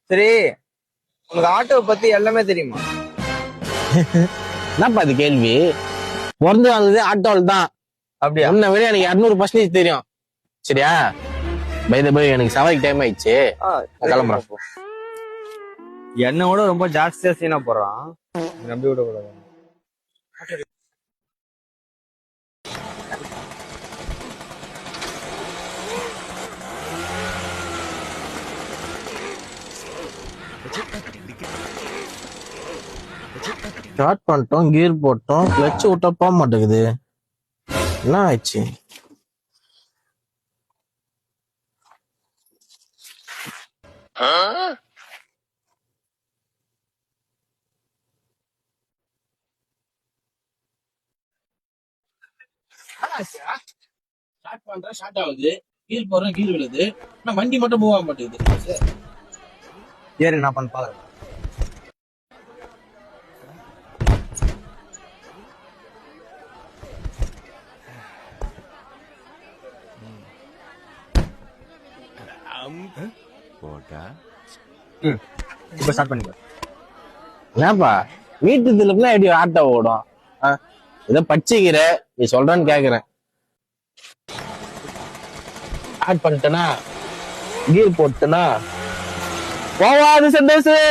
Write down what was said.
சரி, உனக்கு ஆட்டோவை பத்தி எல்லாமே தெரியுமா? என்னப்பா அது கேள்வி? பிறந்து வந்தது ஆட்டோவில் தான். அப்படியா? உன்னை விட எனக்கு 200% தெரியும். சரியா? பை த பை, எனக்கு சவாரிக்கு டைம் ஆயிடுச்சு. நான் கிளம்புறேன். என்னோட ரொம்ப ஜாஸ்தியா சீனா போடுறான். நம்பி விட கூடாது. ஸ்டார்ட் பண்ணிட்டோம், கியர் போட்டோம், கிளட்ச் விட்டா போக மாட்டேங்குது. என்ன ஆயிடுச்சு? ஸ்டார்ட் பண்றேன், ஸ்டார்ட் ஆகுது. கீழ் போறேன், கீழ் விழுது. ஆனா வண்டி மட்டும் மூவ் ஆக மாட்டேங்குது. ஏறு, நான் பண்ண பாக்குறேன். இப்ப ஸ்டார்ட் பண்ணிக்கலாம். என்னப்பா வீட்டு திருப்பினா எப்படி ஆட்டோ ஓடும்? ஏதோ பச்சைக்கிற நீ சொல்றேன்னு கேக்குறேன். ஸ்டார்ட் பண்ணிட்டேனா, கீர் போட்டேனா, போவாது சந்தோஷம்.